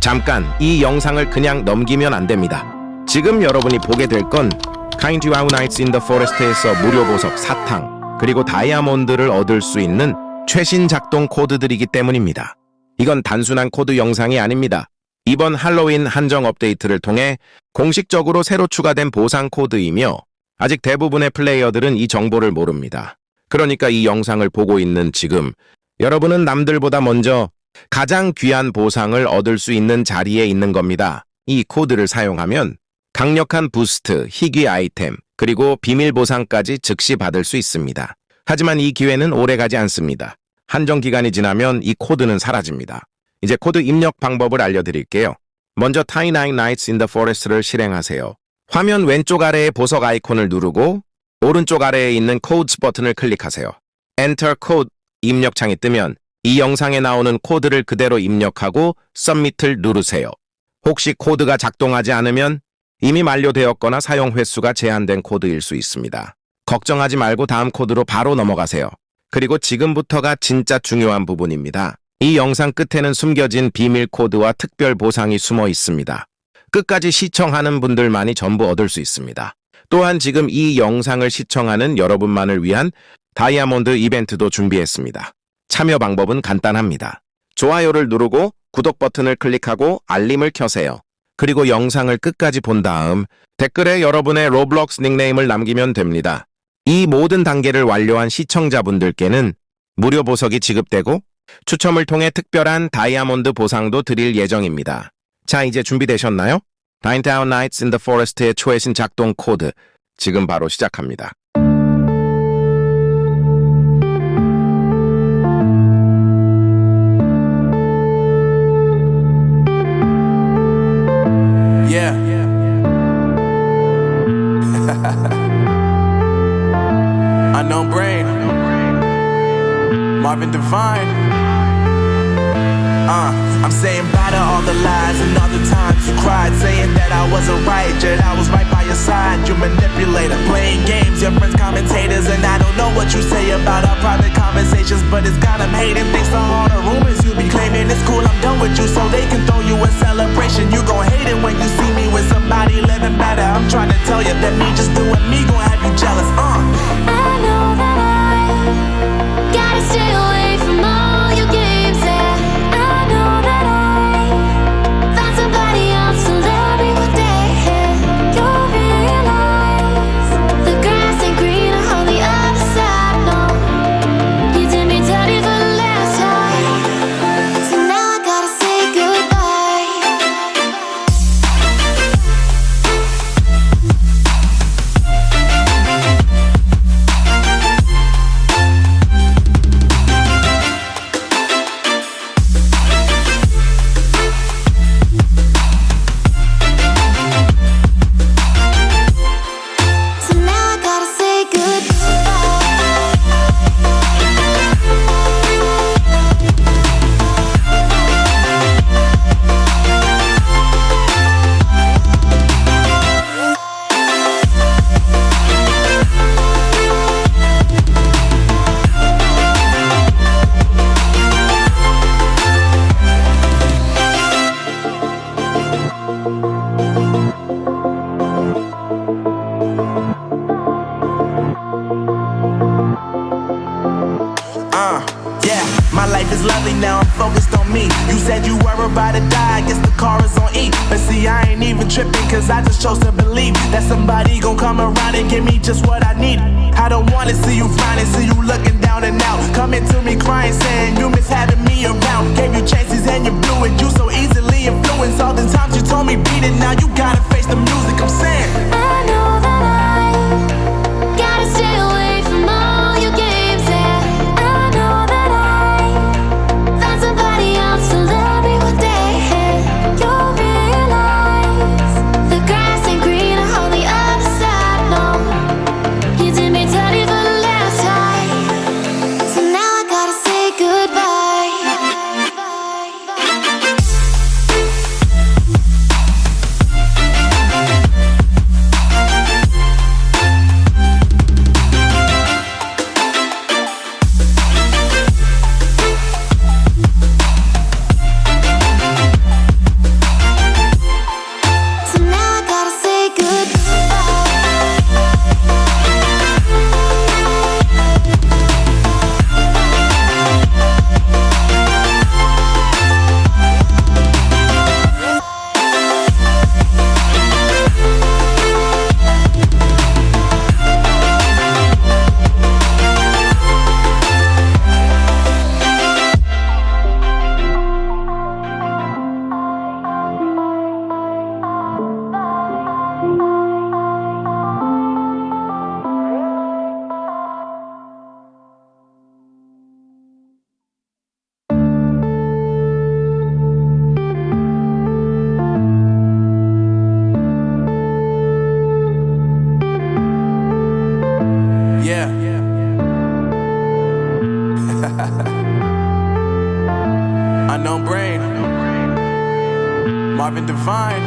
잠깐 이 영상을 그냥 넘기면 안 됩니다. 지금 여러분이 보게 될 건 Kind You Out Nights in the Forest에서 무료 보석 사탕 그리고 다이아몬드를 얻을 수 있는 최신 작동 코드들이기 때문입니다. 이건 단순한 코드 영상이 아닙니다. 이번 할로윈 한정 업데이트를 통해 공식적으로 새로 추가된 보상 코드이며 아직 대부분의 플레이어들은 이 정보를 모릅니다. 그러니까 이 영상을 보고 있는 지금 여러분은 남들보다 먼저 가장 귀한 보상을 얻을 수 있는 자리에 있는 겁니다. 이 코드를 사용하면 강력한 부스트, 희귀 아이템, 그리고 비밀 보상까지 즉시 받을 수 있습니다. 하지만 이 기회는 오래가지 않습니다. 한정 기간이 지나면 이 코드는 사라집니다. 이제 코드 입력 방법을 알려드릴게요. 먼저 Tiny Nights in the Forest를 실행하세요. 화면 왼쪽 아래의 보석 아이콘을 누르고 오른쪽 아래에 있는 Codes 버튼을 클릭하세요. Enter Code 입력창이 뜨면 이 영상에 나오는 코드를 그대로 입력하고 Submit을 누르세요. 혹시 코드가 작동하지 않으면 이미 만료되었거나 사용 횟수가 제한된 코드일 수 있습니다. 걱정하지 말고 다음 코드로 바로 넘어가세요. 그리고 지금부터가 진짜 중요한 부분입니다. 이 영상 끝에는 숨겨진 비밀 코드와 특별 보상이 숨어 있습니다. 끝까지 시청하는 분들만이 전부 얻을 수 있습니다. 또한 지금 이 영상을 시청하는 여러분만을 위한 다이아몬드 이벤트도 준비했습니다. 참여 방법은 간단합니다. 좋아요를 누르고 구독 버튼을 클릭하고 알림을 켜세요. 그리고 영상을 끝까지 본 다음 댓글에 여러분의 로블록스 닉네임을 남기면 됩니다. 이 모든 단계를 완료한 시청자분들께는 무료 보석이 지급되고 추첨을 통해 특별한 다이아몬드 보상도 드릴 예정입니다. 자, 이제 준비되셨나요? Kind You Out Nights in the Forest의 최신 작동 코드, 지금 바로 시작합니다. Yeah. Unknown brain. Marvin Divine. I'm saying bye to all the lies and all the times you cried, saying that I wasn't right, yet I was right by your side. You manipulator, playing games, your friends commentators, and I don't know what you say about our private conversations, but it's got them hating. Thanks to all the rumors you be claiming, it's cool, I'm done with you, so they can throw you a celebration. You gon' hate it when you see me with somebody living better. I'm trying to tell you that me just doing me gon' have you jealous. I know that I gotta stay away from all your games. Yeah, I know that I found somebody else to love me one day. You'll realize the grass ain't greener on the other side. No, you did me dirty for the last time, so now I gotta say goodbye. So now I gotta say goodbye. Yeah, my life is lovely now, I'm focused on me. You said you were about to die, I guess the car is on E. But see, I ain't even tripping, cause I just chose to believe that somebody gon' come around and give me just what I need. I don't wanna see you frowning, see you looking down and out, coming to me crying, saying you miss having me around. Gave you chances and you blew it, you so easily influenced. All the times you told me beat it, now you gotta face the music. I'm saying I know that I gotta stay away from all your games. Yeah, I know that I found somebody else to love me one day. You'll realize the grass ain't greener on the other side. No, you did me dirty for the last time, so now I gotta say goodbye. Marvin Devine.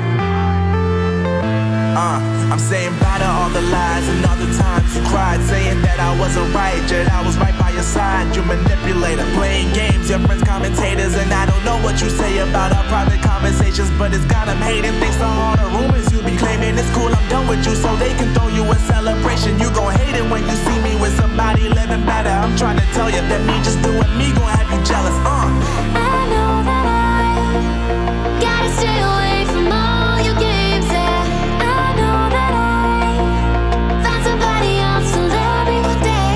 I'm saying bye to all the lies and all the times you cried, saying that I wasn't right, yet I was right by your side. You manipulator, playing games, your friends commentators, and I don't know what you say about our private conversations, but it's got them hating. Thanks to all the rumors you be claiming, it's cool, I'm done with you, so they can throw you a celebration. You gon' hate it when you see me with somebody living better. I'm trying to tell you that me just doing me gon' have you jealous. I know that I gotta stay away from all your games. Yeah, I know that I found somebody else to love me one day.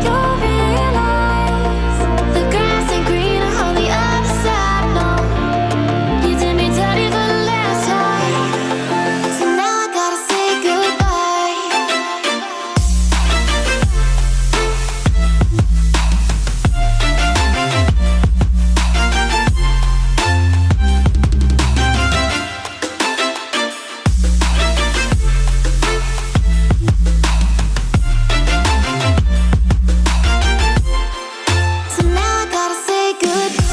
You'll realize the grass ain't greener on the other side. No, you did me dirty for the last time, so now I gotta say goodbye. So now I gotta say goodbye.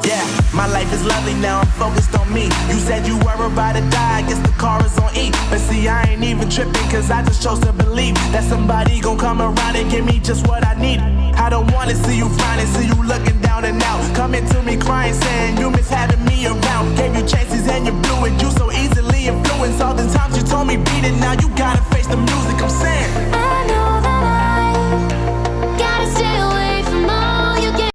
Yeah, my life is lovely now, I'm focused on me. You said you were about to die, I guess the car is on E. But see, I ain't even tripping, cause I just chose to believe that somebody gon' come around and give me just what I need. I don't wanna see you frowning, see you looking down and out, coming to me crying, saying you miss having me around. Gave you chances and you blew it, you so easily influenced. All the times you told me beat it, now you gotta face the music. I'm saying